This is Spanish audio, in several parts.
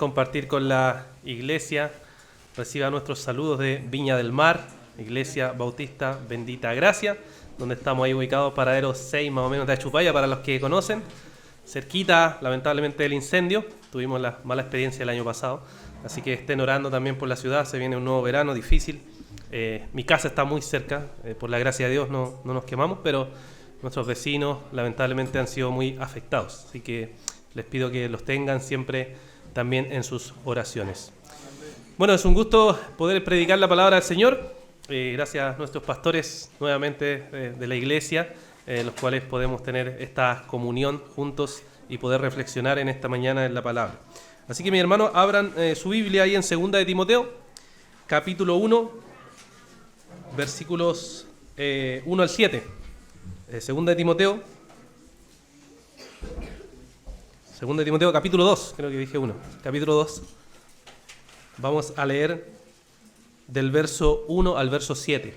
compartir con la iglesia. Reciba nuestros saludos de Viña del Mar, Iglesia Bautista Bendita Gracia, donde estamos ahí ubicados, paradero 6 más o menos de Achupaya, para los que conocen, cerquita lamentablemente del incendio. Tuvimos la mala experiencia el año pasado, así que estén orando también por la ciudad. Se viene un nuevo verano difícil. Mi casa está muy cerca, por la gracia de Dios no nos quemamos, pero nuestros vecinos lamentablemente han sido muy afectados, así que les pido que los tengan siempre también en sus oraciones. Bueno, es un gusto poder predicar la palabra del Señor. Gracias a nuestros pastores nuevamente de la iglesia, los cuales podemos tener esta comunión juntos y poder reflexionar en esta mañana en la palabra. Así que, mis hermanos, abran su Biblia ahí en 2 de Timoteo, capítulo 1, versículos 1 al 7. 2 de Timoteo, capítulo 2, creo que dije 1, capítulo 2. Vamos a leer del verso 1 al verso 7.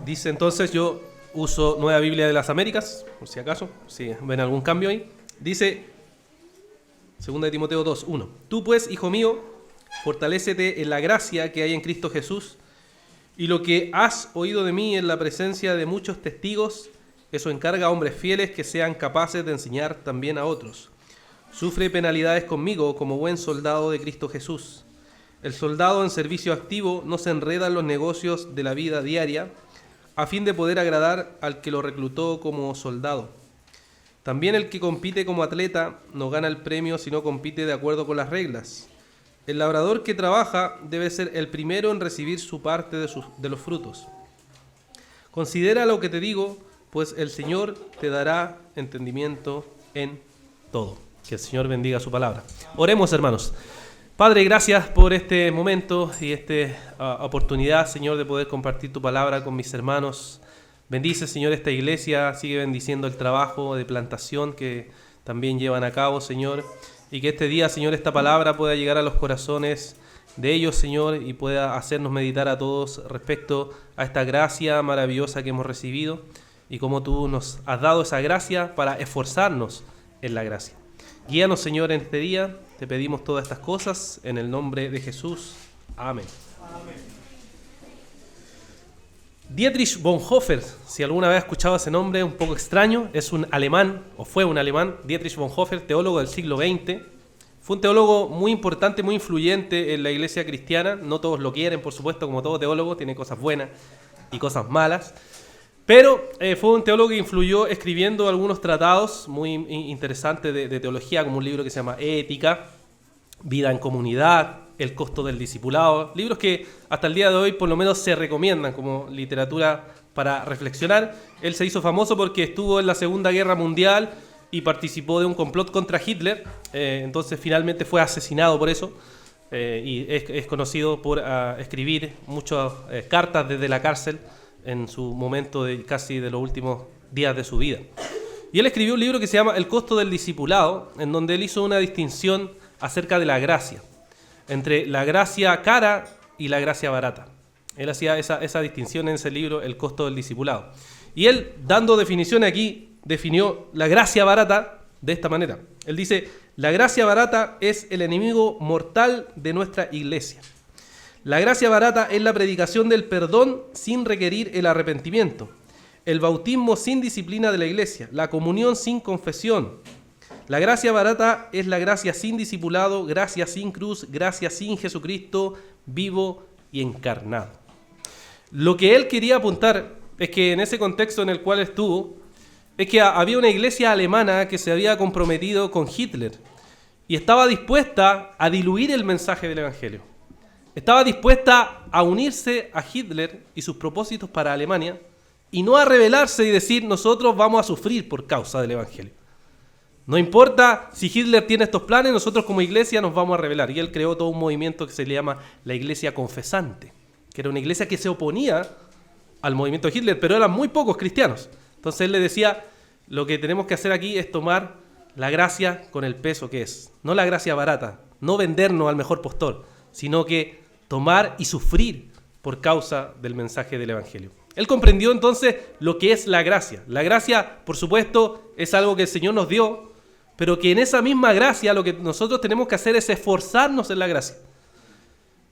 Dice entonces, yo uso Nueva Biblia de las Américas, por si acaso, si ven algún cambio ahí. Dice 2 de Timoteo 2, 1. Tú pues, hijo mío, fortalécete en la gracia que hay en Cristo Jesús, y lo que has oído de mí en la presencia de muchos testigos, eso encarga a hombres fieles que sean capaces de enseñar también a otros. Sufre penalidades conmigo como buen soldado de Cristo Jesús. El soldado en servicio activo no se enreda en los negocios de la vida diaria a fin de poder agradar al que lo reclutó como soldado. También el que compite como atleta no gana el premio si no compite de acuerdo con las reglas. El labrador que trabaja debe ser el primero en recibir su parte de los frutos. Considera lo que te digo, pues el Señor te dará entendimiento en todo. Que el Señor bendiga su palabra. Oremos, hermanos. Padre, gracias por este momento y esta oportunidad, Señor, de poder compartir tu palabra con mis hermanos. Bendice, Señor, esta iglesia. Sigue bendiciendo el trabajo de plantación que también llevan a cabo, Señor. Y que este día, Señor, esta palabra pueda llegar a los corazones de ellos, Señor, y pueda hacernos meditar a todos respecto a esta gracia maravillosa que hemos recibido y cómo tú nos has dado esa gracia para esforzarnos en la gracia. Guíanos, Señor, en este día. Te pedimos todas estas cosas en el nombre de Jesús. Amén. Amén. Dietrich Bonhoeffer, si alguna vez has escuchado ese nombre un poco extraño, es un alemán, o fue un alemán, Dietrich Bonhoeffer, teólogo del siglo XX. Fue un teólogo muy importante, muy influyente en la iglesia cristiana. No todos lo quieren, por supuesto, como todo teólogo, tiene cosas buenas y cosas malas. Pero fue un teólogo que influyó escribiendo algunos tratados muy interesantes de teología, como un libro que se llama Ética, Vida en Comunidad, El costo del discipulado, libros que hasta el día de hoy por lo menos se recomiendan como literatura para reflexionar. Él se hizo famoso porque estuvo en la Segunda Guerra Mundial y participó de un complot contra Hitler, entonces finalmente fue asesinado por eso, y es conocido por escribir muchas cartas desde la cárcel en su momento casi de los últimos días de su vida. Y él escribió un libro que se llama El costo del discipulado, en donde él hizo una distinción acerca de la gracia, entre la gracia cara y la gracia barata. Él hacía esa distinción en ese libro, El costo del discipulado. Y él, dando definición aquí, definió la gracia barata de esta manera. Él dice, la gracia barata es el enemigo mortal de nuestra iglesia. La gracia barata es la predicación del perdón sin requerir el arrepentimiento, el bautismo sin disciplina de la iglesia, la comunión sin confesión. La gracia barata es la gracia sin discipulado, gracia sin cruz, gracia sin Jesucristo vivo y encarnado. Lo que él quería apuntar es que en ese contexto en el cual estuvo, es que había una iglesia alemana que se había comprometido con Hitler y estaba dispuesta a diluir el mensaje del evangelio. Estaba dispuesta a unirse a Hitler y sus propósitos para Alemania y no a rebelarse y decir nosotros vamos a sufrir por causa del evangelio. No importa si Hitler tiene estos planes, nosotros como iglesia nos vamos a rebelar. Y él creó todo un movimiento que se le llama la iglesia confesante, que era una iglesia que se oponía al movimiento de Hitler, pero eran muy pocos cristianos. Entonces él le decía, lo que tenemos que hacer aquí es tomar la gracia con el peso que es. No la gracia barata, no vendernos al mejor postor, sino que tomar y sufrir por causa del mensaje del evangelio. Él comprendió entonces lo que es la gracia. La gracia, por supuesto, es algo que el Señor nos dio, pero que en esa misma gracia lo que nosotros tenemos que hacer es esforzarnos en la gracia.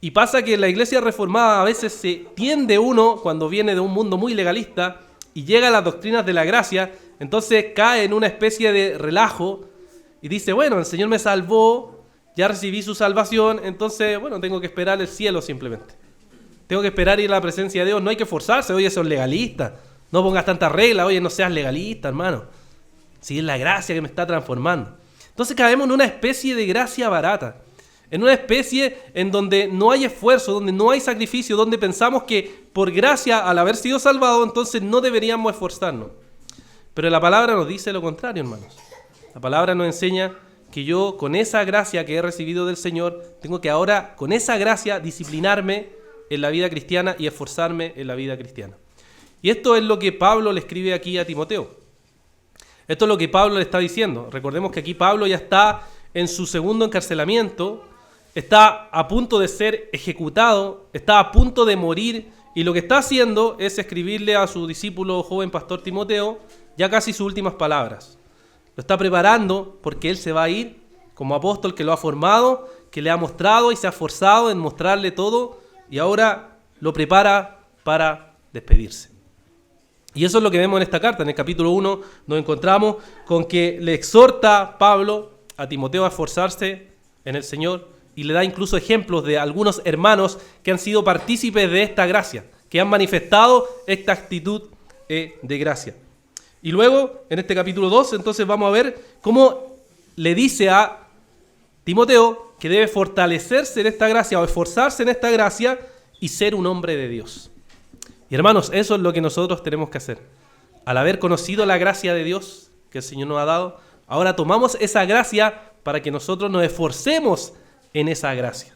Y pasa que en la iglesia reformada a veces se tiende uno, cuando viene de un mundo muy legalista y llega a las doctrinas de la gracia, entonces cae en una especie de relajo y dice, bueno, el Señor me salvó, ya recibí su salvación, entonces, bueno, tengo que esperar el cielo simplemente. Tengo que esperar ir a la presencia de Dios, no hay que forzarse, oye, sos legalista, no pongas tantas reglas, oye, no seas legalista, hermano. Si es la gracia que me está transformando. Entonces caemos en una especie de gracia barata, en una especie en donde no hay esfuerzo, donde no hay sacrificio, donde pensamos que por gracia, al haber sido salvados, entonces no deberíamos esforzarnos. Pero la palabra nos dice lo contrario, hermanos. La palabra nos enseña que yo, con esa gracia que he recibido del Señor, tengo que ahora, con esa gracia, disciplinarme en la vida cristiana y esforzarme en la vida cristiana. Y esto es lo que Pablo le escribe aquí a Timoteo. Esto es lo que Pablo le está diciendo. Recordemos que aquí Pablo ya está en su segundo encarcelamiento, está a punto de ser ejecutado, está a punto de morir, y lo que está haciendo es escribirle a su discípulo joven pastor Timoteo ya casi sus últimas palabras. Lo está preparando porque él se va a ir como apóstol que lo ha formado, que le ha mostrado y se ha esforzado en mostrarle todo, y ahora lo prepara para despedirse. Y eso es lo que vemos en esta carta. En el capítulo 1 nos encontramos con que le exhorta Pablo a Timoteo a esforzarse en el Señor y le da incluso ejemplos de algunos hermanos que han sido partícipes de esta gracia, que han manifestado esta actitud de gracia. Y luego, en este capítulo 2, entonces vamos a ver cómo le dice a Timoteo que debe fortalecerse en esta gracia o esforzarse en esta gracia y ser un hombre de Dios. Y hermanos, eso es lo que nosotros tenemos que hacer. Al haber conocido la gracia de Dios que el Señor nos ha dado, ahora tomamos esa gracia para que nosotros nos esforcemos en esa gracia,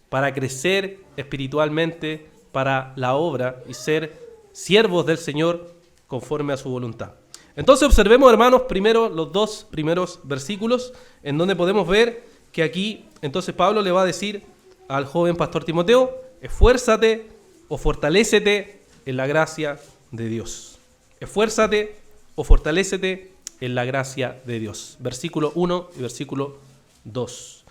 para crecer espiritualmente para la obra y ser siervos del Señor conforme a su voluntad. Entonces observemos, hermanos, primero los dos primeros versículos en donde podemos ver que aquí entonces Pablo le va a decir al joven pastor Timoteo, esfuérzate o fortalécete en la gracia de Dios. Esfuérzate o fortalécete en la gracia de Dios. Versículo 1 y versículo 2.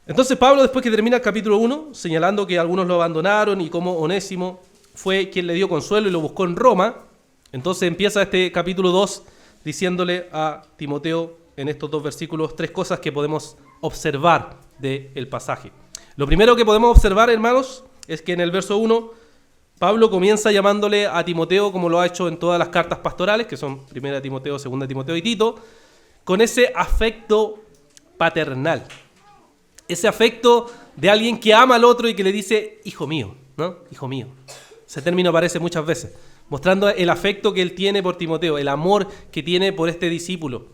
Entonces Pablo, después que termina el capítulo 1, señalando que algunos lo abandonaron y cómo Onésimo fue quien le dio consuelo y lo buscó en Roma, entonces empieza este capítulo 2 diciéndole a Timoteo en estos dos versículos tres cosas que podemos observar del pasaje. Lo primero que podemos observar, hermanos, es que en el verso 1 Pablo comienza llamándole a Timoteo, como lo ha hecho en todas las cartas pastorales, que son 1 Timoteo, 2 Timoteo y Tito, con ese afecto paternal. Ese afecto de alguien que ama al otro y que le dice, hijo mío, ¿no? Hijo mío. Ese término aparece muchas veces, mostrando el afecto que él tiene por Timoteo, el amor que tiene por este discípulo.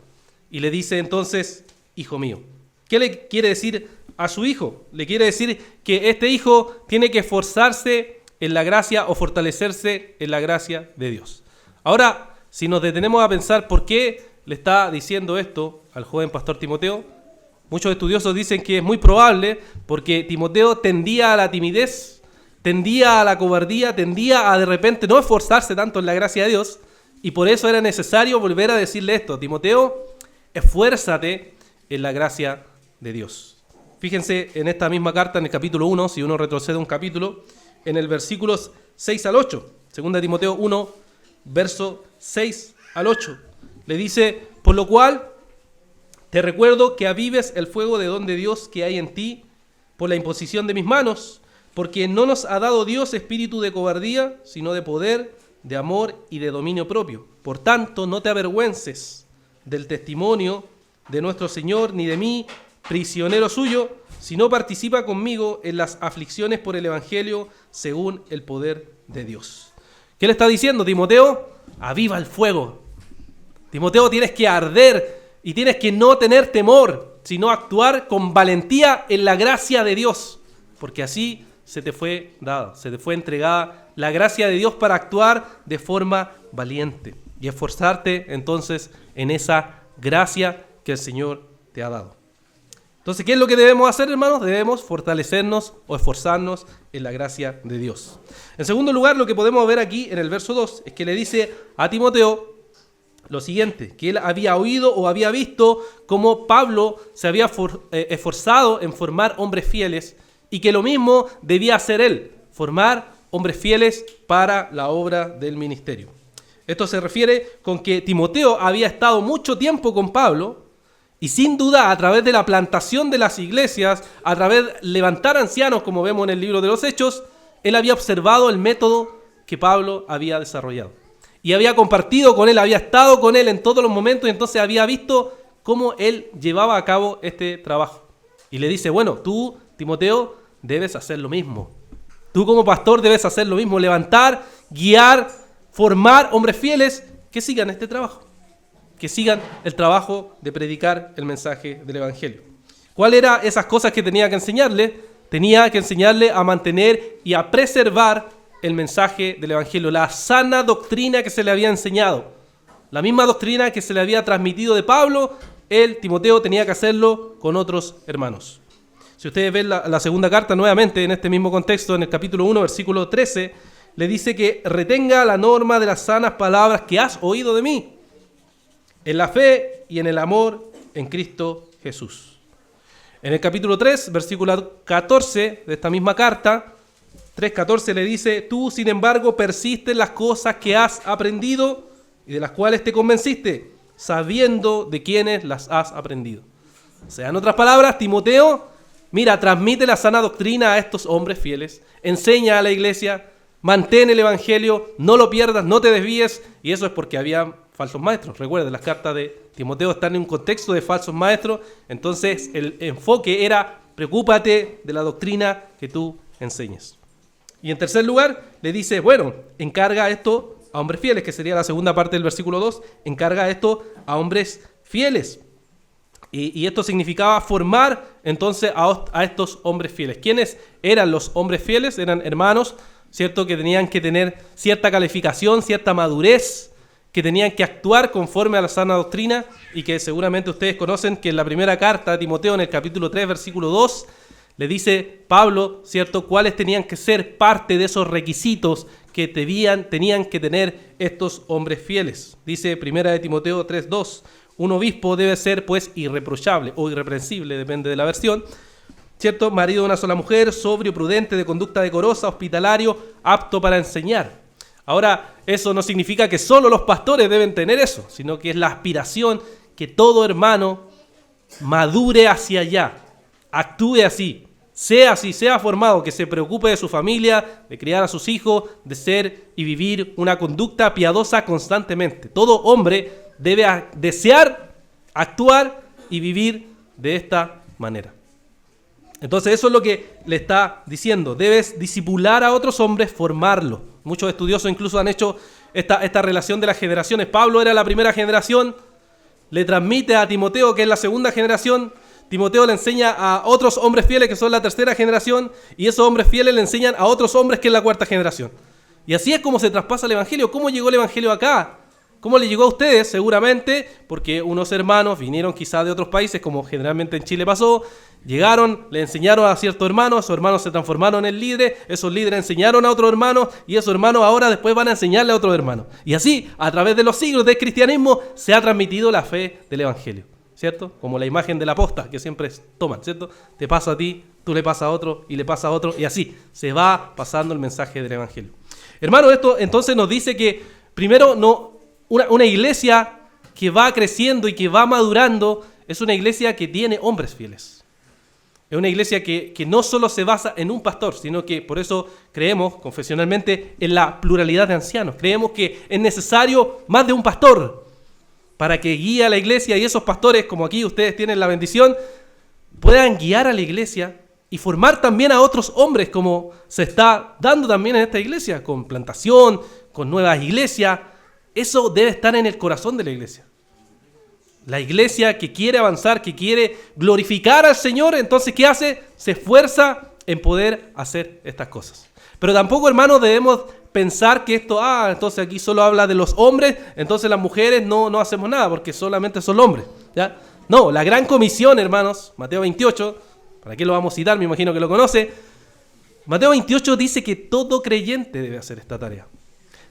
Y le dice entonces, hijo mío. ¿Qué le quiere decir a su hijo? Le quiere decir que este hijo tiene que esforzarse en la gracia o fortalecerse en la gracia de Dios. Ahora, si nos detenemos a pensar por qué le está diciendo esto al joven pastor Timoteo, muchos estudiosos dicen que es muy probable porque Timoteo tendía a la timidez, tendía a la cobardía, tendía a de repente no esforzarse tanto en la gracia de Dios, y por eso era necesario volver a decirle esto: Timoteo, esfuérzate en la gracia de Dios. Fíjense en esta misma carta, en el capítulo 1, si uno retrocede un capítulo, en el versículos 6 al 8, 2 Timoteo 1, verso 6 al 8, le dice, por lo cual te recuerdo que avives el fuego de don de Dios que hay en ti por la imposición de mis manos, porque no nos ha dado Dios espíritu de cobardía, sino de poder, de amor y de dominio propio. Por tanto, no te avergüences del testimonio de nuestro Señor, ni de mí, prisionero suyo, sino participa conmigo en las aflicciones por el Evangelio según el poder de Dios. ¿Qué le está diciendo? Timoteo, aviva el fuego. Timoteo, tienes que arder y tienes que no tener temor, sino actuar con valentía en la gracia de Dios, porque así se te fue dada, se te fue entregada la gracia de Dios para actuar de forma valiente y esforzarte entonces en esa gracia que el Señor te ha dado. Entonces, ¿qué es lo que debemos hacer, hermanos? Debemos fortalecernos o esforzarnos en la gracia de Dios. En segundo lugar, lo que podemos ver aquí en el verso 2 es que le dice a Timoteo lo siguiente, que él había oído o había visto cómo Pablo se había esforzado en formar hombres fieles y que lo mismo debía hacer él, formar hombres fieles para la obra del ministerio. Esto se refiere con que Timoteo había estado mucho tiempo con Pablo y sin duda a través de la plantación de las iglesias, a través de levantar ancianos, como vemos en el libro de los Hechos, él había observado el método que Pablo había desarrollado. Y había compartido con él, había estado con él en todos los momentos y entonces había visto cómo él llevaba a cabo este trabajo. Y le dice, bueno, tú, Timoteo, debes hacer lo mismo. Tú como pastor debes hacer lo mismo, levantar, guiar, formar hombres fieles que sigan este trabajo. Que sigan el trabajo de predicar el mensaje del Evangelio. ¿Cuáles eran esas cosas que tenía que enseñarle? Tenía que enseñarle a mantener y a preservar el mensaje del Evangelio, la sana doctrina que se le había enseñado. La misma doctrina que se le había transmitido de Pablo, él, Timoteo, tenía que hacerlo con otros hermanos. Si ustedes ven la segunda carta nuevamente en este mismo contexto, en el capítulo 1, versículo 13, le dice que retenga la norma de las sanas palabras que has oído de mí, en la fe y en el amor en Cristo Jesús. En el capítulo 3, versículo 14 de esta misma carta, 3:14 le dice, tú sin embargo persiste en las cosas que has aprendido y de las cuales te convenciste, sabiendo de quiénes las has aprendido. O sea, en otras palabras, Timoteo, mira, transmite la sana doctrina a estos hombres fieles, enseña a la iglesia, mantén el evangelio, no lo pierdas, no te desvíes, y eso es porque había falsos maestros. Recuerden, las cartas de Timoteo están en un contexto de falsos maestros, entonces el enfoque era, preocúpate de la doctrina que tú enseñes. Y en tercer lugar, le dice, bueno, encarga esto a hombres fieles, que sería la segunda parte del versículo 2, encarga esto a hombres fieles. Y esto significaba formar entonces a estos hombres fieles. ¿Quiénes eran los hombres fieles? Eran hermanos, ¿cierto? Que tenían que tener cierta calificación, cierta madurez, que tenían que actuar conforme a la sana doctrina y que seguramente ustedes conocen que en la primera carta a Timoteo, en el capítulo 3, versículo 2, le dice Pablo, ¿cierto?, cuáles tenían que ser parte de esos requisitos que tenían que tener estos hombres fieles. Dice primera de Timoteo 3:2, un obispo debe ser pues irreprochable o irreprensible, depende de la versión, ¿cierto? Marido de una sola mujer, sobrio, prudente, de conducta decorosa, hospitalario, apto para enseñar. Ahora, eso no significa que solo los pastores deben tener eso, sino que es la aspiración que todo hermano madure hacia allá, actúe así, sea formado, que se preocupe de su familia, de criar a sus hijos, de ser y vivir una conducta piadosa constantemente. Todo hombre debe desear, actuar y vivir de esta manera. Entonces eso es lo que le está diciendo. Debes discipular a otros hombres, formarlos. Muchos estudiosos incluso han hecho esta relación de las generaciones. Pablo era la primera generación, le transmite a Timoteo, que es la segunda generación. Timoteo le enseña a otros hombres fieles que son la tercera generación, y esos hombres fieles le enseñan a otros hombres que es la cuarta generación. Y así es como se traspasa el evangelio. ¿Cómo llegó el evangelio acá? ¿Cómo le llegó a ustedes? Seguramente porque unos hermanos vinieron quizás de otros países, como generalmente en Chile pasó, llegaron, le enseñaron a ciertos hermanos, esos hermanos se transformaron en líderes, esos líderes enseñaron a otros hermanos y esos hermanos ahora después van a enseñarle a otros hermanos. Y así, a través de los siglos del cristianismo, se ha transmitido la fe del evangelio, ¿cierto? Como la imagen de la posta que siempre toman, ¿cierto? Te pasa a ti, tú le pasas a otro y le pasa a otro, y así se va pasando el mensaje del evangelio. Hermano, esto entonces nos dice que primero una iglesia que va creciendo y que va madurando es una iglesia que tiene hombres fieles. Es una iglesia que no solo se basa en un pastor, sino que por eso creemos confesionalmente en la pluralidad de ancianos. Creemos que es necesario más de un pastor para que guíe a la iglesia, y esos pastores, como aquí ustedes tienen la bendición, puedan guiar a la iglesia y formar también a otros hombres, como se está dando también en esta iglesia, con plantación, con nuevas iglesias. Eso debe estar en el corazón de la iglesia. La iglesia que quiere avanzar, que quiere glorificar al Señor, entonces ¿qué hace? Se esfuerza en poder hacer estas cosas. Pero tampoco, hermanos, debemos pensar que esto, entonces aquí solo habla de los hombres, entonces las mujeres no hacemos nada porque solamente son hombres, ¿ya? No, la gran comisión, hermanos, Mateo 28, ¿para qué lo vamos a citar? Me imagino que lo conoce. Mateo 28 dice que todo creyente debe hacer esta tarea.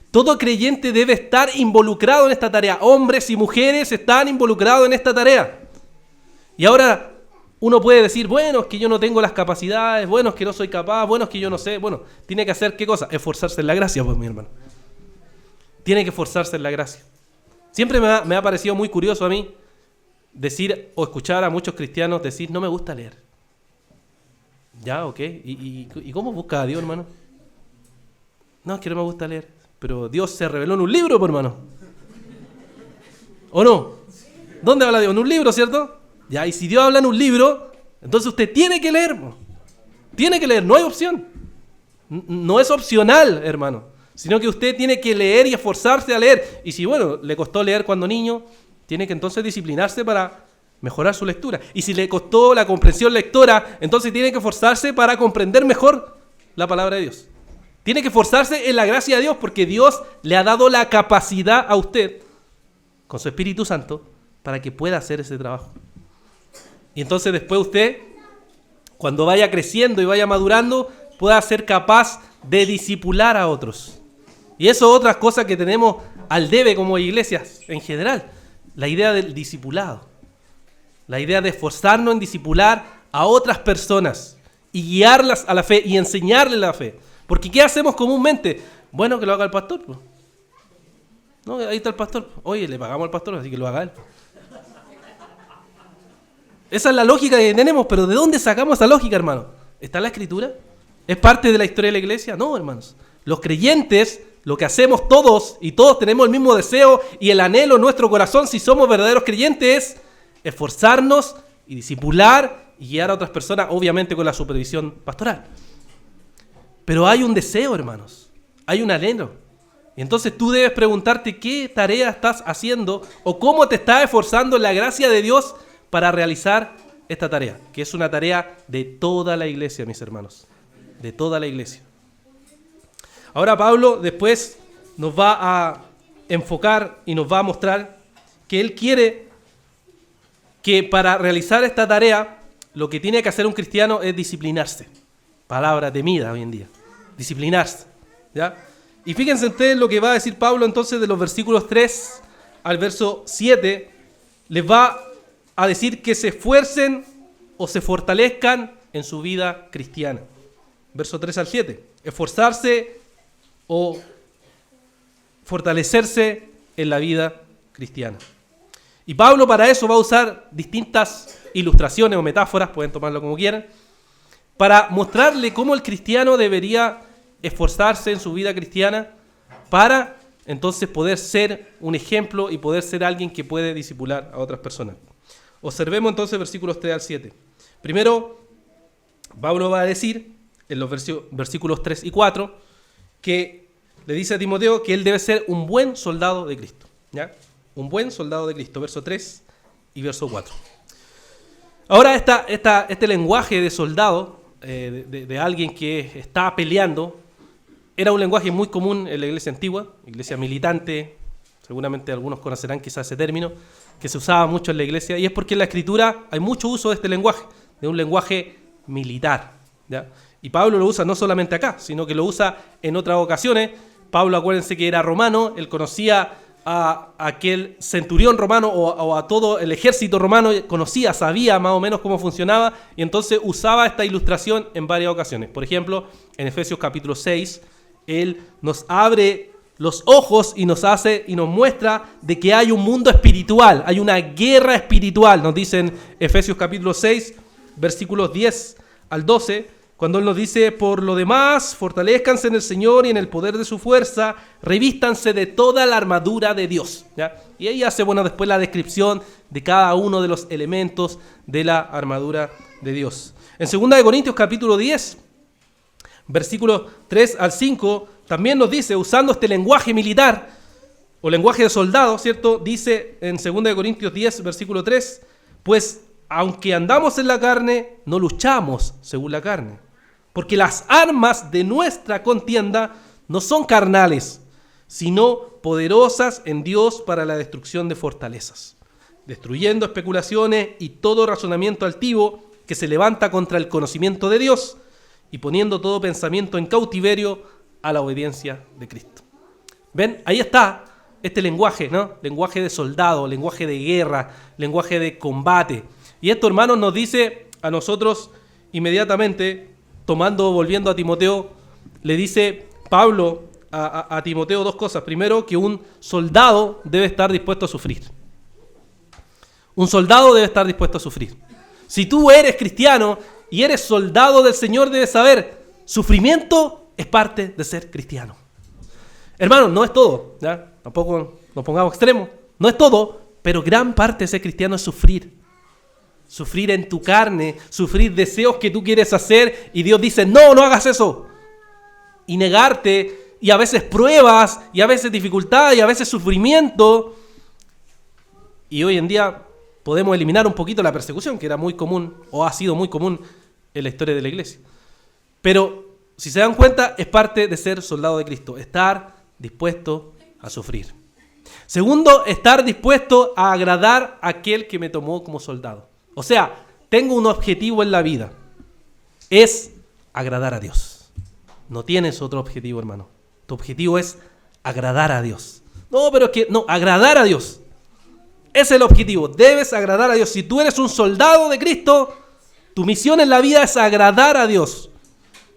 Todo creyente debe estar involucrado en esta tarea. Hombres y mujeres están involucrados en esta tarea. Y ahora uno puede decir, bueno, es que yo no tengo las capacidades, bueno, es que no soy capaz, bueno, es que yo no sé. Bueno, tiene que hacer ¿qué cosa? Esforzarse en la gracia, pues mi hermano. Tiene que esforzarse en la gracia. Siempre me ha parecido muy curioso a mí decir o escuchar a muchos cristianos decir, no me gusta leer. Ya, ok. ¿Y cómo busca a Dios, hermano? No, es que no me gusta leer. Pero Dios se reveló en un libro, por hermano. ¿O no? ¿Dónde habla Dios? En un libro, ¿cierto? Ya, y si Dios habla en un libro, entonces usted tiene que leer. Tiene que leer, no hay opción. No es opcional, hermano. Sino que usted tiene que leer y esforzarse a leer. Y si, bueno, le costó leer cuando niño, tiene que entonces disciplinarse para mejorar su lectura. Y si le costó la comprensión lectora, entonces tiene que esforzarse para comprender mejor la palabra de Dios. Tiene que esforzarse en la gracia de Dios, porque Dios le ha dado la capacidad a usted, con su Espíritu Santo, para que pueda hacer ese trabajo. Y entonces después usted, cuando vaya creciendo y vaya madurando, pueda ser capaz de discipular a otros. Y eso es otra cosa que tenemos al debe como iglesias en general. La idea del discipulado. La idea de esforzarnos en discipular a otras personas y guiarlas a la fe y enseñarles la fe. Porque ¿qué hacemos comúnmente? Bueno, que lo haga el pastor. Pues. No, ahí está el pastor. Oye, le pagamos al pastor, así que lo haga él. Esa es la lógica que tenemos, pero ¿de dónde sacamos esa lógica, hermano? ¿Está en la Escritura? ¿Es parte de la historia de la iglesia? No, hermanos. Los creyentes, lo que hacemos todos, y todos tenemos el mismo deseo y el anhelo en nuestro corazón, si somos verdaderos creyentes, es esforzarnos y discipular y guiar a otras personas, obviamente con la supervisión pastoral. Pero hay un deseo, hermanos. Hay un anhelo. Y entonces tú debes preguntarte qué tarea estás haciendo o cómo te estás esforzando en la gracia de Dios para realizar esta tarea, que es una tarea de toda la iglesia, mis hermanos. De toda la iglesia. Ahora Pablo después nos va a enfocar y nos va a mostrar que él quiere que para realizar esta tarea lo que tiene que hacer un cristiano es disciplinarse. Palabra temida hoy en día. Disciplinarse. ¿Ya? Y fíjense ustedes lo que va a decir Pablo entonces de los versículos 3 al verso 7. Les va a decir que se esfuercen o se fortalezcan en su vida cristiana. Verso 3 al 7. Esforzarse o fortalecerse en la vida cristiana. Y Pablo para eso va a usar distintas ilustraciones o metáforas, pueden tomarlo como quieran, para mostrarle cómo el cristiano debería esforzarse en su vida cristiana para entonces poder ser un ejemplo y poder ser alguien que puede discipular a otras personas. Observemos entonces versículos 3 al 7. Primero, Pablo va a decir en los versículos 3 y 4 que le dice a Timoteo que él debe ser un buen soldado de Cristo. ¿Ya? Un buen soldado de Cristo, verso 3 y verso 4. Ahora este lenguaje de soldado, de alguien que está peleando, era un lenguaje muy común en la iglesia antigua, iglesia militante, seguramente algunos conocerán quizás ese término, que se usaba mucho en la iglesia, y es porque en la Escritura hay mucho uso de este lenguaje, de un lenguaje militar. ¿Ya? Y Pablo lo usa no solamente acá, sino que lo usa en otras ocasiones. Pablo, acuérdense que era romano, él conocía a aquel centurión romano o a todo el ejército romano, conocía, sabía más o menos cómo funcionaba, y entonces usaba esta ilustración en varias ocasiones. Por ejemplo, en Efesios capítulo 6, él nos abre los ojos y nos muestra de que hay un mundo espiritual, hay una guerra espiritual, nos dice en Efesios capítulo 6, versículos 10 al 12, cuando él nos dice, por lo demás, fortalezcanse en el Señor y en el poder de su fuerza, revístanse de toda la armadura de Dios. ¿Ya? Y ahí hace, después la descripción de cada uno de los elementos de la armadura de Dios. En 2 Corintios capítulo 10, versículos 3 al 5, también nos dice, usando este lenguaje militar, o lenguaje de soldado, ¿cierto? Dice en 2 Corintios 10, versículo 3, pues aunque andamos en la carne, no luchamos según la carne. Porque las armas de nuestra contienda no son carnales, sino poderosas en Dios para la destrucción de fortalezas. destruyendo especulaciones y todo razonamiento altivo que se levanta contra el conocimiento de Dios y poniendo todo pensamiento en cautiverio a la obediencia de Cristo. ¿Ven? Ahí está este lenguaje, ¿no? Lenguaje de soldado, lenguaje de guerra, lenguaje de combate. Y esto, hermanos, nos dice a nosotros inmediatamente, volviendo a Timoteo, le dice Pablo a Timoteo dos cosas. Primero, que un soldado debe estar dispuesto a sufrir. Un soldado debe estar dispuesto a sufrir. Si tú eres cristiano y eres soldado del Señor, debes saber, sufrimiento es parte de ser cristiano. Hermanos, no es todo, ¿ya? Tampoco nos pongamos extremos. No es todo, pero gran parte de ser cristiano es sufrir. Sufrir en tu carne, sufrir deseos que tú quieres hacer y Dios dice, no, no hagas eso. Y negarte, y a veces pruebas, y a veces dificultad, y a veces sufrimiento. Y hoy en día podemos eliminar un poquito la persecución, que era muy común, o ha sido muy común en la historia de la iglesia. Pero, si se dan cuenta, es parte de ser soldado de Cristo, estar dispuesto a sufrir. Segundo, estar dispuesto a agradar a aquel que me tomó como soldado. O sea, tengo un objetivo en la vida, es agradar a Dios. No tienes otro objetivo, hermano. Tu objetivo es agradar a Dios. No, pero es que, no, agradar a Dios. Ese es el objetivo, debes agradar a Dios. Si tú eres un soldado de Cristo, tu misión en la vida es agradar a Dios.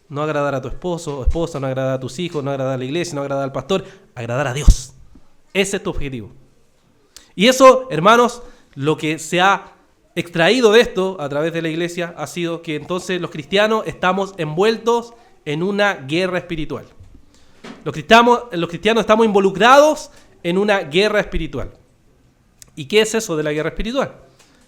No agradar a tu esposo o esposa, no agradar a tus hijos, no agradar a la iglesia, no agradar al pastor, agradar a Dios. Ese es tu objetivo. Y eso, hermanos, lo que se ha extraído de esto a través de la iglesia ha sido que entonces los cristianos estamos envueltos en una guerra espiritual. Los cristianos estamos involucrados en una guerra espiritual. ¿Y qué es eso de la guerra espiritual?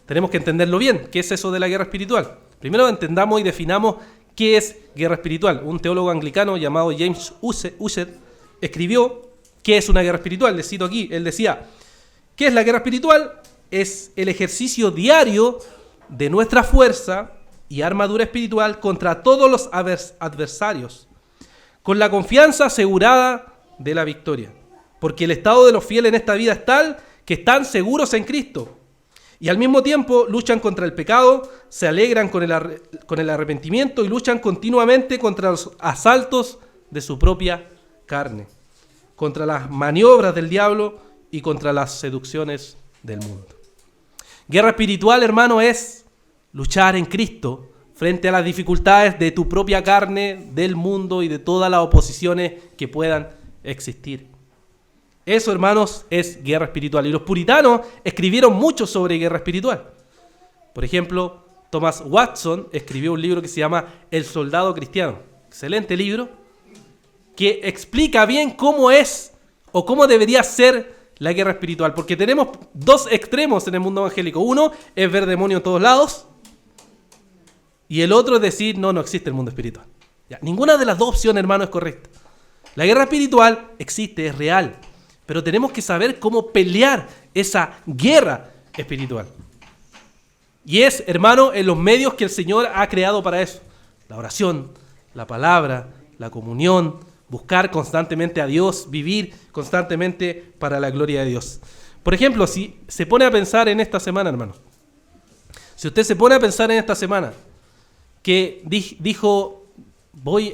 Tenemos que entenderlo bien. ¿Qué es eso de la guerra espiritual? Primero entendamos y definamos qué es guerra espiritual. Un teólogo anglicano llamado James Ussher escribió qué es una guerra espiritual. Les cito aquí. Él decía, ¿qué es la guerra espiritual? Es el ejercicio diario de nuestra fuerza y armadura espiritual contra todos los adversarios, con la confianza asegurada de la victoria. Porque el estado de los fieles en esta vida es tal que están seguros en Cristo y al mismo tiempo luchan contra el pecado, se alegran con el arrepentimiento y luchan continuamente contra los asaltos de su propia carne, contra las maniobras del diablo y contra las seducciones del mundo. Guerra espiritual, hermano, es luchar en Cristo frente a las dificultades de tu propia carne, del mundo y de todas las oposiciones que puedan existir. Eso, hermanos, es guerra espiritual. Y los puritanos escribieron mucho sobre guerra espiritual. Por ejemplo, Thomas Watson escribió un libro que se llama El soldado cristiano. Excelente libro, que explica bien cómo es o cómo debería ser la guerra espiritual. Porque tenemos dos extremos en el mundo evangélico. Uno es ver demonios en todos lados. Y el otro es decir, no existe el mundo espiritual. Ya, ninguna de las dos opciones, hermano, es correcta. La guerra espiritual existe, es real. Pero tenemos que saber cómo pelear esa guerra espiritual. Y es, hermano, en los medios que el Señor ha creado para eso. La oración, la palabra, la comunión, buscar constantemente a Dios, vivir constantemente para la gloria de Dios. Por ejemplo, si se pone a pensar en esta semana, hermano. Si usted se pone a pensar en esta semana, que dijo,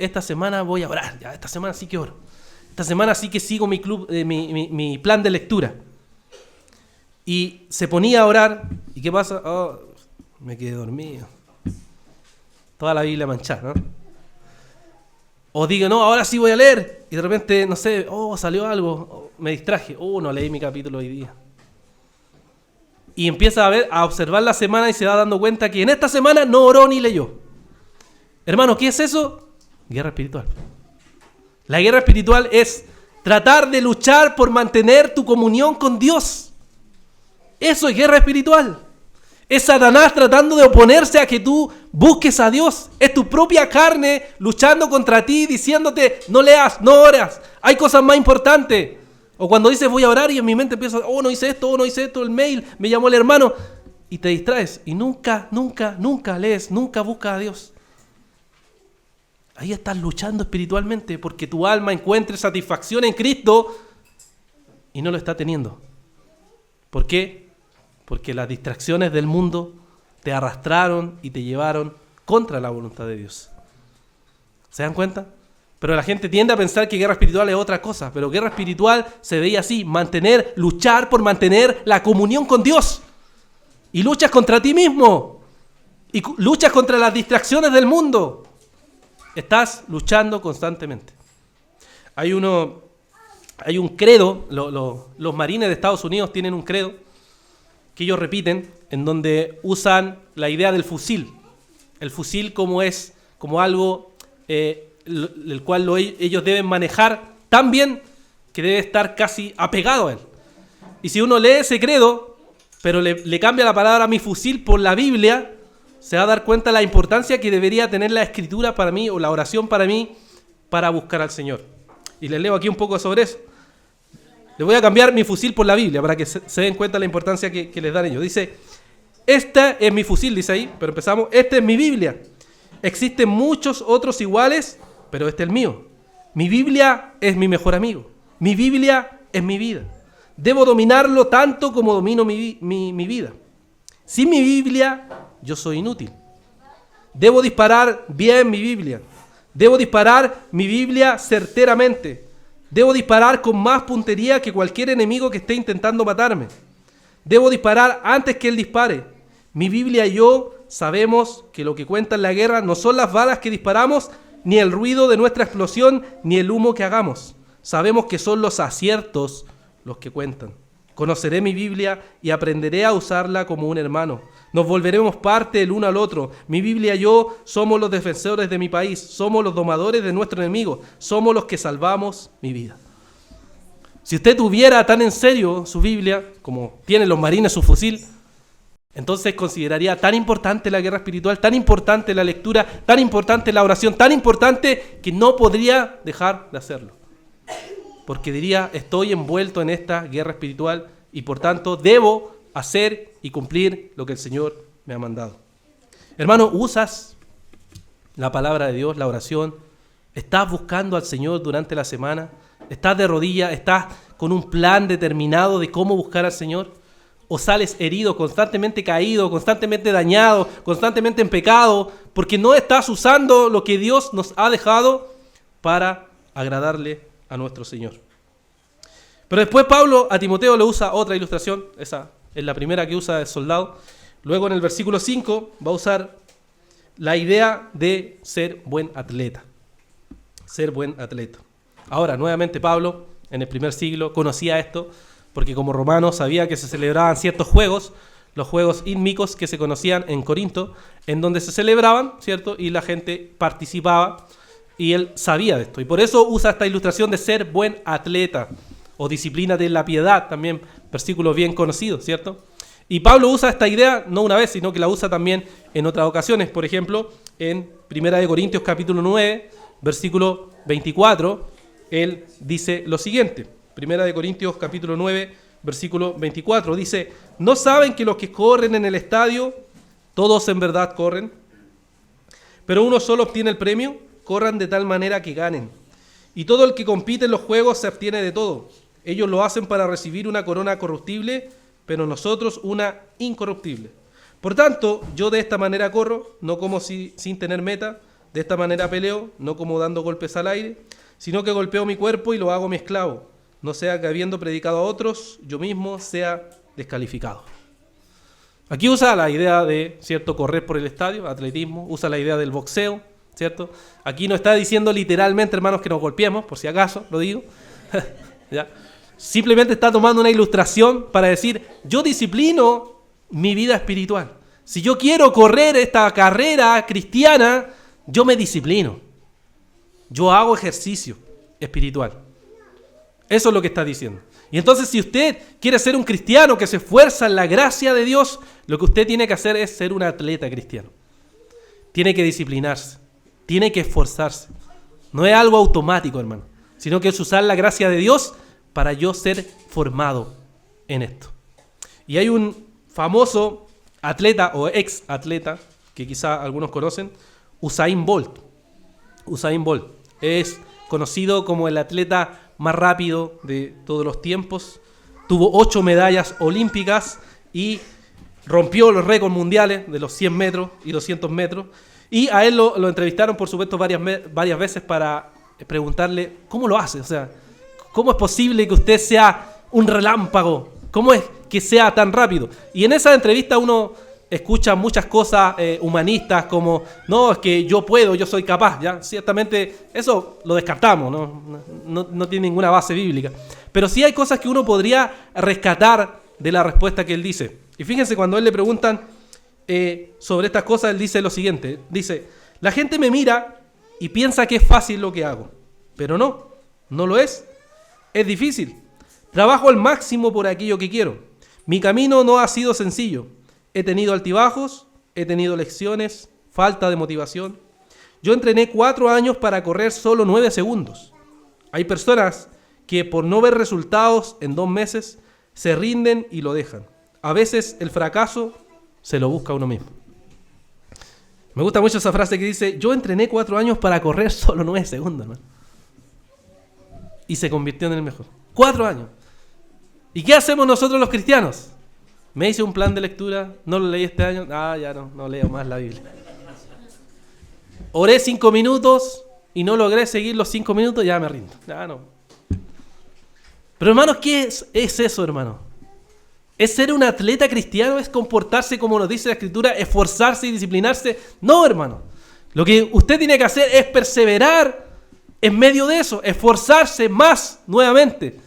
esta semana voy a orar, ya esta semana sí que oro. Esta semana sí que sigo mi plan de lectura. Y se ponía a orar. ¿Y qué pasa? Oh, me quedé dormido. Toda la Biblia manchada, ¿no? O digo, no, ahora sí voy a leer. Y de repente, no sé, salió algo. Me distraje. No leí mi capítulo hoy día. Y empieza a observar la semana y se va dando cuenta que en esta semana no oró ni leyó. Hermano, ¿qué es eso? Guerra espiritual. La guerra espiritual es tratar de luchar por mantener tu comunión con Dios. Eso es guerra espiritual. Es Satanás tratando de oponerse a que tú busques a Dios. Es tu propia carne luchando contra ti, diciéndote, no leas, no oras. Hay cosas más importantes. O cuando dices, voy a orar y en mi mente empieza, no hice esto, el mail, me llamó el hermano. Y te distraes y nunca lees, nunca buscas a Dios. Ahí estás luchando espiritualmente porque tu alma encuentre satisfacción en Cristo y no lo está teniendo. ¿Por qué? porque las distracciones del mundo te arrastraron y te llevaron contra la voluntad de Dios. ¿Se dan cuenta? Pero la gente tiende a pensar que guerra espiritual es otra cosa, pero guerra espiritual se veía así: luchar por mantener la comunión con Dios. Y luchas contra ti mismo. Y luchas contra las distracciones del mundo. Estás luchando constantemente. Hay un credo, los marines de Estados Unidos tienen un credo que ellos repiten, en donde usan la idea del fusil. El fusil como algo el cual ellos deben manejar tan bien que debe estar casi apegado a él. Y si uno lee ese credo, pero le cambia la palabra mi fusil por la Biblia, se va a dar cuenta de la importancia que debería tener la escritura para mí, o la oración para mí, para buscar al Señor. Y les leo aquí un poco sobre eso. Le voy a cambiar mi fusil por la Biblia para que se den cuenta de la importancia que les dan ellos. Dice, este es mi fusil, dice ahí, pero empezamos, esta es mi Biblia. Existen muchos otros iguales, pero este es el mío. Mi Biblia es mi mejor amigo. Mi Biblia es mi vida. Debo dominarlo tanto como domino mi vida. Sin mi Biblia, yo soy inútil. Debo disparar bien mi Biblia. Debo disparar mi Biblia certeramente. Debo disparar con más puntería que cualquier enemigo que esté intentando matarme. Debo disparar antes que él dispare. Mi Biblia y yo sabemos que lo que cuenta en la guerra no son las balas que disparamos, ni el ruido de nuestra explosión, ni el humo que hagamos. Sabemos que son los aciertos los que cuentan. Conoceré mi Biblia y aprenderé a usarla como un hermano. Nos volveremos parte el uno al otro. Mi Biblia y yo somos los defensores de mi país. Somos los domadores de nuestro enemigo. Somos los que salvamos mi vida. Si usted tuviera tan en serio su Biblia, como tienen los marines su fusil, entonces consideraría tan importante la guerra espiritual, tan importante la lectura, tan importante la oración, tan importante que no podría dejar de hacerlo. Porque diría, estoy envuelto en esta guerra espiritual y por tanto debo hacer y cumplir lo que el Señor me ha mandado. Hermano, ¿usas la palabra de Dios, la oración? ¿Estás buscando al Señor durante la semana? ¿Estás de rodillas? ¿Estás con un plan determinado de cómo buscar al Señor? ¿O sales herido, constantemente caído, constantemente dañado, constantemente en pecado, porque no estás usando lo que Dios nos ha dejado para agradarle a nuestro Señor? Pero después Pablo a Timoteo le usa otra ilustración, esa es la primera que usa el soldado. Luego en el versículo 5 va a usar la idea de ser buen atleta. Ser buen atleta. Ahora, nuevamente Pablo, en el primer siglo, conocía esto, porque como romano sabía que se celebraban ciertos juegos, los juegos ítmicos que se conocían en Corinto, en donde se celebraban, ¿cierto? Y la gente participaba, y él sabía de esto. Y por eso usa esta ilustración de ser buen atleta, o disciplina de la piedad, también versículos bien conocidos, ¿cierto? Y Pablo usa esta idea no una vez, sino que la usa también en otras ocasiones. Por ejemplo, en 1 Corintios capítulo 9, versículo 24, él dice lo siguiente. 1 Corintios capítulo 9, versículo 24, dice, ¿no saben que los que corren en el estadio, todos en verdad corren, pero uno solo obtiene el premio? Corran de tal manera que ganen. Y todo el que compite en los juegos se abstiene de todo. Ellos lo hacen para recibir una corona corruptible, pero nosotros una incorruptible. Por tanto, yo de esta manera corro, no como sin tener meta, de esta manera peleo, no como dando golpes al aire, sino que golpeo mi cuerpo y lo hago mi esclavo, no sea que habiendo predicado a otros, yo mismo sea descalificado. Aquí usa la idea de, ¿cierto?, correr por el estadio, atletismo, usa la idea del boxeo, ¿cierto? Aquí no está diciendo literalmente, hermanos, que nos golpeemos, por si acaso, lo digo. ¿Ya? Simplemente está tomando una ilustración para decir, yo disciplino mi vida espiritual. Si yo quiero correr esta carrera cristiana, yo me disciplino. Yo hago ejercicio espiritual. Eso es lo que está diciendo. Y entonces, si usted quiere ser un cristiano que se esfuerza en la gracia de Dios, lo que usted tiene que hacer es ser un atleta cristiano. Tiene que disciplinarse. Tiene que esforzarse. No es algo automático, hermano, sino que es usar la gracia de Dios para yo ser formado en esto. Y hay un famoso atleta o ex atleta que quizá algunos conocen, Usain Bolt. Usain Bolt es conocido como el atleta más rápido de todos los tiempos. Tuvo 8 medallas olímpicas y rompió los récords mundiales de los 100 metros y 200 metros. Y a él lo entrevistaron, por supuesto, varias veces para preguntarle cómo lo hace. O sea, ¿cómo es posible que usted sea un relámpago? ¿Cómo es que sea tan rápido? Y en esa entrevista uno escucha muchas cosas humanistas como, no, es que yo puedo, yo soy capaz. ¿Ya? Ciertamente eso lo descartamos, no tiene ninguna base bíblica. Pero sí hay cosas que uno podría rescatar de la respuesta que él dice. Y fíjense, cuando a él le preguntan sobre estas cosas, él dice lo siguiente. Dice, la gente me mira y piensa que es fácil lo que hago. Pero no lo es. Es difícil. Trabajo al máximo por aquello que quiero. Mi camino no ha sido sencillo. He tenido altibajos, he tenido lecciones, falta de motivación. Yo entrené 4 años para correr solo 9 segundos. Hay personas que por no ver resultados en 2 meses se rinden y lo dejan. A veces el fracaso se lo busca uno mismo. Me gusta mucho esa frase que dice, yo entrené 4 años para correr solo 9 segundos, ¿no? Y se convirtió en el mejor. 4 años. ¿Y qué hacemos nosotros los cristianos? Me hice un plan de lectura, no lo leí este año, ya no leo más la Biblia. Oré 5 minutos y no logré seguir los 5 minutos, ya me rindo. Ya no. Pero hermanos, ¿qué es eso, hermano? ¿Es ser un atleta cristiano? ¿Es comportarse como nos dice la Escritura? ¿Esforzarse y disciplinarse? No, hermano. Lo que usted tiene que hacer es perseverar en medio de eso, esforzarse más nuevamente,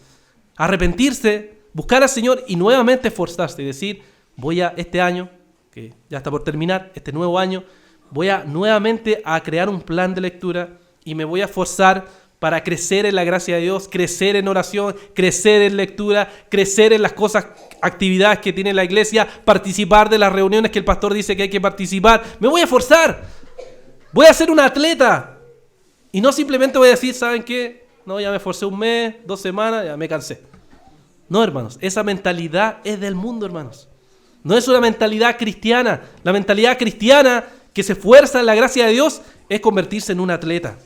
arrepentirse, buscar al Señor y nuevamente esforzarse y decir, voy a este año, que ya está por terminar, este nuevo año, voy a nuevamente a crear un plan de lectura y me voy a esforzar para crecer en la gracia de Dios, crecer en oración, crecer en lectura, crecer en las cosas, actividades que tiene la iglesia, participar de las reuniones que el pastor dice que hay que participar. Me voy a esforzar, voy a ser un atleta y no simplemente voy a decir, ¿saben qué? No, ya me esforcé 1 mes, 2 semanas, ya me cansé. No, hermanos, esa mentalidad es del mundo, hermanos. No es una mentalidad cristiana. La mentalidad cristiana que se esfuerza en la gracia de Dios es convertirse en un atleta.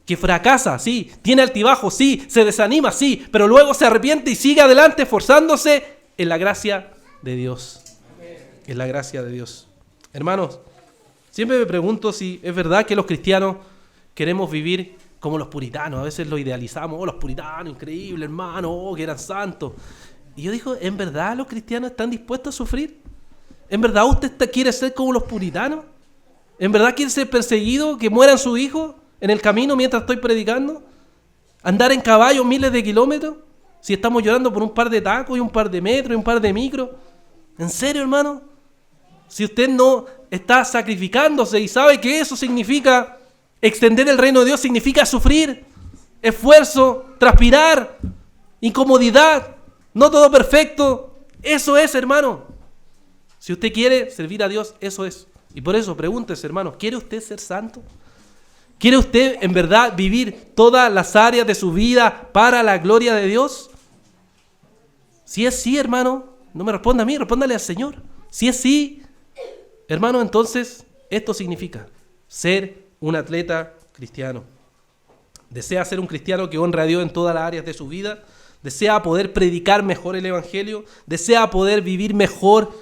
Que fracasa, sí, tiene altibajos, sí, se desanima, sí, pero luego se arrepiente y sigue adelante esforzándose en la gracia de Dios. En la gracia de Dios. Hermanos, siempre me pregunto si es verdad que los cristianos queremos vivir como los puritanos. A veces lo idealizamos, los puritanos, increíble, hermano, que eran santos. Y yo digo, ¿en verdad los cristianos están dispuestos a sufrir? ¿En verdad usted quiere ser como los puritanos? ¿En verdad quiere ser perseguido, que mueran sus hijos en el camino mientras estoy predicando? ¿Andar en caballo miles de kilómetros? Si estamos llorando por un par de tacos y un par de metros y un par de micros. ¿En serio, hermano? Si usted no está sacrificándose y sabe que eso significa extender el reino de Dios, significa sufrir, esfuerzo, transpirar, incomodidad, no todo perfecto. Eso es, hermano. Si usted quiere servir a Dios, eso es. Y por eso pregúntese, hermano, ¿quiere usted ser santo? ¿Quiere usted en verdad vivir todas las áreas de su vida para la gloria de Dios? Si es sí, hermano, no me responda a mí, respóndale al Señor. Si es sí, hermano, entonces esto significa ser un atleta cristiano. Desea ser un cristiano que honre a Dios en todas las áreas de su vida. Desea poder predicar mejor el Evangelio. Desea poder vivir mejor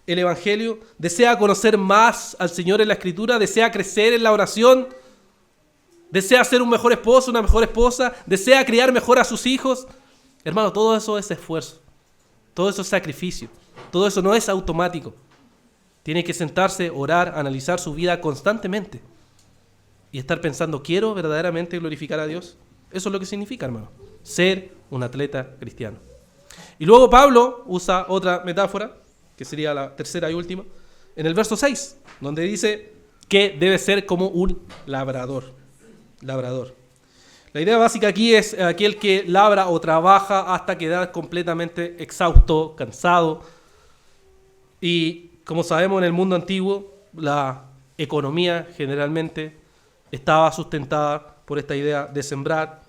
el Evangelio. Desea conocer más al Señor en la Escritura. Desea crecer en la oración. Desea ser un mejor esposo, una mejor esposa. Desea criar mejor a sus hijos. Hermano, todo eso es esfuerzo. Todo eso es sacrificio. Todo eso no es automático. Tiene que sentarse, orar, analizar su vida constantemente. Y estar pensando, ¿quiero verdaderamente glorificar a Dios? Eso es lo que significa, hermano, ser un atleta cristiano. Y luego Pablo usa otra metáfora, que sería la tercera y última, en el verso 6, donde dice que debe ser como un labrador. Labrador. La idea básica aquí es aquel que labra o trabaja hasta quedar completamente exhausto, cansado. Y como sabemos, en el mundo antiguo, la economía generalmente estaba sustentada por esta idea de sembrar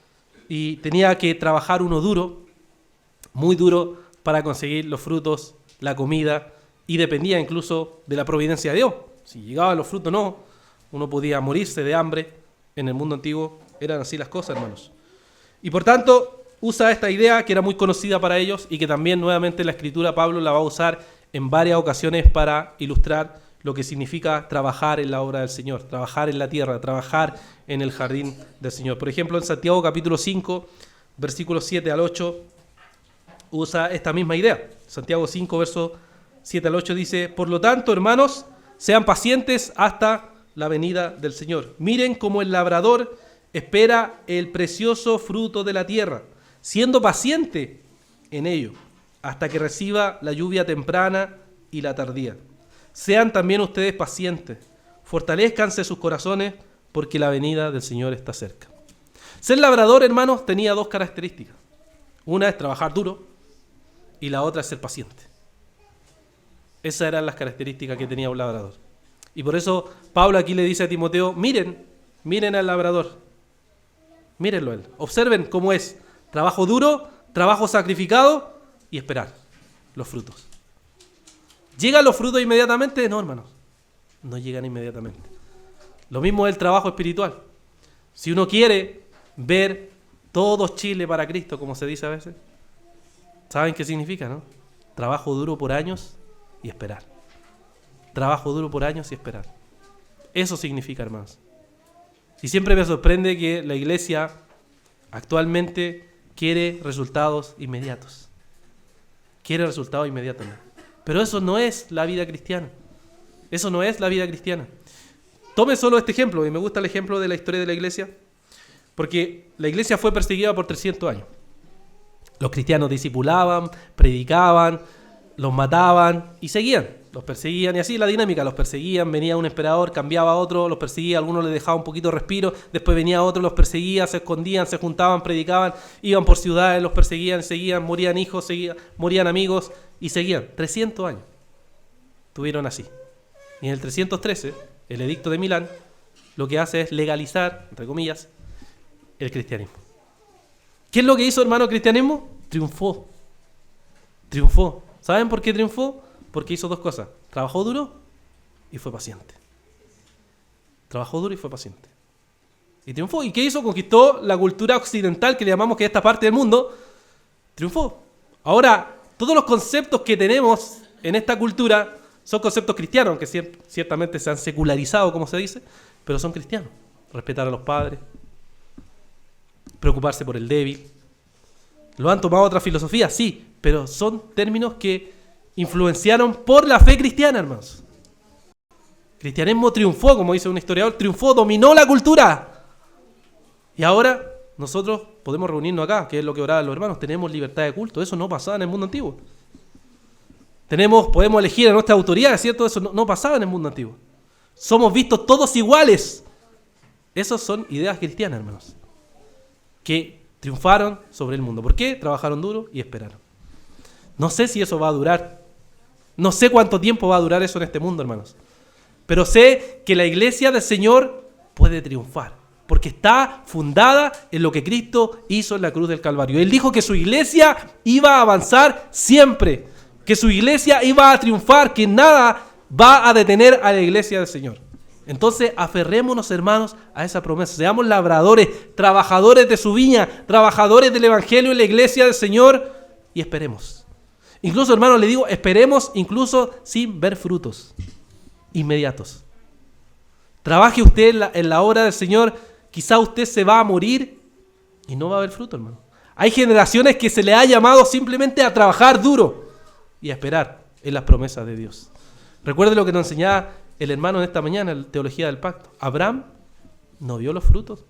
y tenía que trabajar uno duro, muy duro, para conseguir los frutos, la comida, y dependía incluso de la providencia de Dios. Si llegaban los frutos no, uno podía morirse de hambre. En el mundo antiguo eran así las cosas, hermanos. Y por tanto usa esta idea que era muy conocida para ellos y que también nuevamente la Escritura Pablo la va a usar en varias ocasiones para ilustrar lo que significa trabajar en la obra del Señor, trabajar en la tierra, trabajar en el jardín del Señor. Por ejemplo, en Santiago capítulo 5, versículos 7 al 8, usa esta misma idea. Santiago 5, versos 7 al 8 dice: por lo tanto, hermanos, sean pacientes hasta la venida del Señor. Miren cómo el labrador espera el precioso fruto de la tierra, siendo paciente en ello, hasta que reciba la lluvia temprana y la tardía. Sean también ustedes pacientes, fortalezcanse sus corazones, porque la venida del Señor está cerca. Ser labrador, hermanos, tenía dos características. Una es trabajar duro y la otra es ser paciente. Esas eran las características que tenía un labrador. Y por eso Pablo aquí le dice a Timoteo: miren al labrador, mírenlo él, observen cómo es trabajo duro, trabajo sacrificado y esperar los frutos. ¿Llegan los frutos inmediatamente? No, hermanos, no llegan inmediatamente. Lo mismo es el trabajo espiritual. Si uno quiere ver todo Chile para Cristo, como se dice a veces, ¿saben qué significa, no? Trabajo duro por años y esperar. Trabajo duro por años y esperar. Eso significa, hermanos. Y siempre me sorprende que la iglesia actualmente quiere resultados inmediatos. Quiere resultados inmediatos. Pero eso no es la vida cristiana. Eso no es la vida cristiana. Tome solo este ejemplo, y me gusta el ejemplo de la historia de la iglesia, porque la iglesia fue perseguida por 300 años. Los cristianos discipulaban, predicaban, los mataban y seguían. Los perseguían y así la dinámica, los perseguían, venía un emperador, cambiaba a otro, los perseguía, algunos les dejaba un poquito de respiro, después venía otro, los perseguía, se escondían, se juntaban, predicaban, iban por ciudades, los perseguían, seguían, morían hijos, morían amigos y seguían. 300 años tuvieron así. Y en el 313, el edicto de Milán lo que hace es legalizar, entre comillas, el cristianismo. ¿Qué es lo que hizo, hermano, el cristianismo? Triunfó. ¿Saben por qué triunfó? Porque hizo dos cosas. Trabajó duro y fue paciente. Trabajó duro y fue paciente. Y triunfó. ¿Y qué hizo? Conquistó la cultura occidental, que le llamamos que es esta parte del mundo. Triunfó. Ahora, todos los conceptos que tenemos en esta cultura son conceptos cristianos, aunque ciertamente se han secularizado, como se dice, pero son cristianos. Respetar a los padres, preocuparse por el débil. ¿Lo han tomado otras filosofías? Sí, pero son términos que influenciaron por la fe cristiana, hermanos. El cristianismo triunfó, como dice un historiador, triunfó, dominó la cultura. Y ahora nosotros podemos reunirnos acá, que es lo que oraban los hermanos, tenemos libertad de culto. Eso no pasaba en el mundo antiguo. Podemos elegir a nuestra autoridad, ¿cierto? Eso no pasaba en el mundo antiguo. Somos vistos todos iguales. Esas son ideas cristianas, hermanos, que triunfaron sobre el mundo. ¿Por qué? Trabajaron duro y esperaron. No sé si eso va a durar. No sé cuánto tiempo va a durar eso en este mundo, hermanos. Pero sé que la iglesia del Señor puede triunfar, porque está fundada en lo que Cristo hizo en la cruz del Calvario. Él dijo que su iglesia iba a avanzar siempre, que su iglesia iba a triunfar, que nada va a detener a la iglesia del Señor. Entonces, aferrémonos, hermanos, a esa promesa. Seamos labradores, trabajadores de su viña, trabajadores del evangelio en la iglesia del Señor, y esperemos. Incluso, hermanos, le digo, esperemos incluso sin ver frutos inmediatos. Trabaje usted en la obra del Señor, quizá usted se va a morir y no va a haber fruto, hermano. Hay generaciones que se le ha llamado simplemente a trabajar duro y a esperar en las promesas de Dios. Recuerde lo que nos enseñaba el hermano en esta mañana, en la teología del pacto. Abraham no vio los frutos.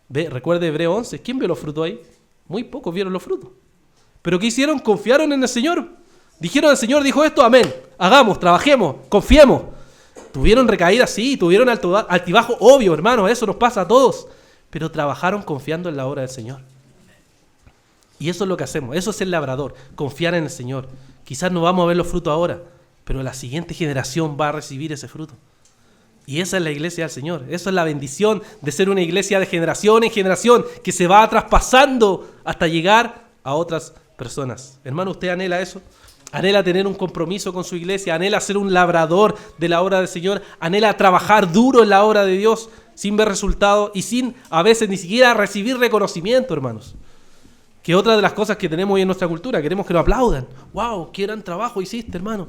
Recuerde Hebreo 11. ¿Quién vio los frutos ahí? Muy pocos vieron los frutos. ¿Pero qué hicieron? Confiaron en el Señor. Dijeron, el Señor dijo esto, amén. Hagamos, trabajemos, confiemos. Tuvieron recaídas, sí, tuvieron altibajo, obvio, hermano, eso nos pasa a todos. Pero trabajaron confiando en la obra del Señor. Y eso es lo que hacemos, eso es el labrador, confiar en el Señor. Quizás no vamos a ver los frutos ahora, pero la siguiente generación va a recibir ese fruto. Y esa es la iglesia del Señor. Esa es la bendición de ser una iglesia de generación en generación, que se va traspasando hasta llegar a otras personas. Hermano, ¿usted anhela eso? ¿Anhela tener un compromiso con su iglesia? ¿Anhela ser un labrador de la obra del Señor? ¿Anhela trabajar duro en la obra de Dios sin ver resultados y sin a veces ni siquiera recibir reconocimiento, hermanos? Que otra de las cosas que tenemos hoy en nuestra cultura, queremos que nos aplaudan. ¡Wow! ¡Qué gran trabajo hiciste, hermano!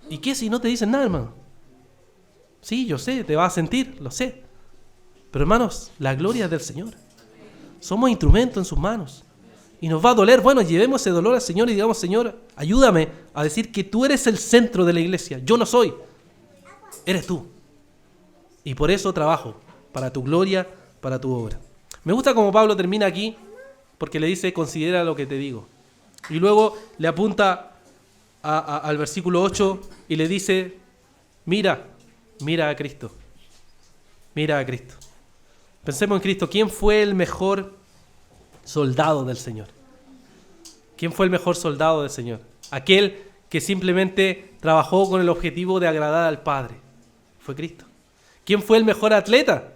¿Y qué si no te dicen nada, hermano? Sí, yo sé, te vas a sentir, lo sé. Pero hermanos, la gloria es del Señor. Somos instrumentos en sus manos. Y nos va a doler. Bueno, llevemos ese dolor al Señor y digamos, Señor, ayúdame a decir que tú eres el centro de la iglesia. Yo no soy. Eres tú. Y por eso trabajo, para tu gloria, para tu obra. Me gusta como Pablo termina aquí, porque le dice, considera lo que te digo. Y luego le apunta al versículo 8 y le dice, mira a Cristo. Mira a Cristo. Pensemos en Cristo. ¿Quién fue el mejor soldado del Señor? ¿Quién fue el mejor soldado del Señor? Aquel que simplemente trabajó con el objetivo de agradar al Padre. Fue Cristo. ¿Quién fue el mejor atleta?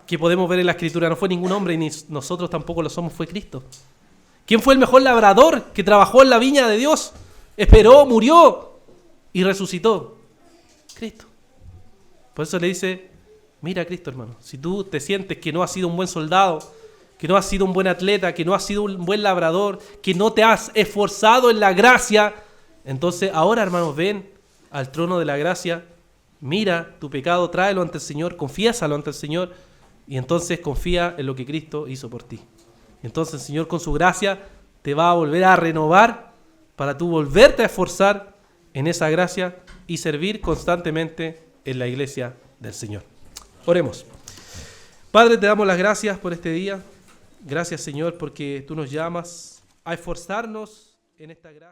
Que podemos ver en la Escritura. No fue ningún hombre y ni nosotros tampoco lo somos, fue Cristo. ¿Quién fue el mejor labrador que trabajó en la viña de Dios? Esperó, murió y resucitó. Cristo. Por eso le dice, mira a Cristo, hermano. Si tú te sientes que no has sido un buen soldado, que no has sido un buen atleta, que no has sido un buen labrador, que no te has esforzado en la gracia, entonces ahora, hermanos, ven al trono de la gracia, mira tu pecado, tráelo ante el Señor, confiésalo ante el Señor, y entonces confía en lo que Cristo hizo por ti. Entonces el Señor con su gracia te va a volver a renovar para tú volverte a esforzar en esa gracia y servir constantemente en la iglesia del Señor. Oremos. Padre, te damos las gracias por este día. Gracias, Señor, porque tú nos llamas a esforzarnos en esta gracia.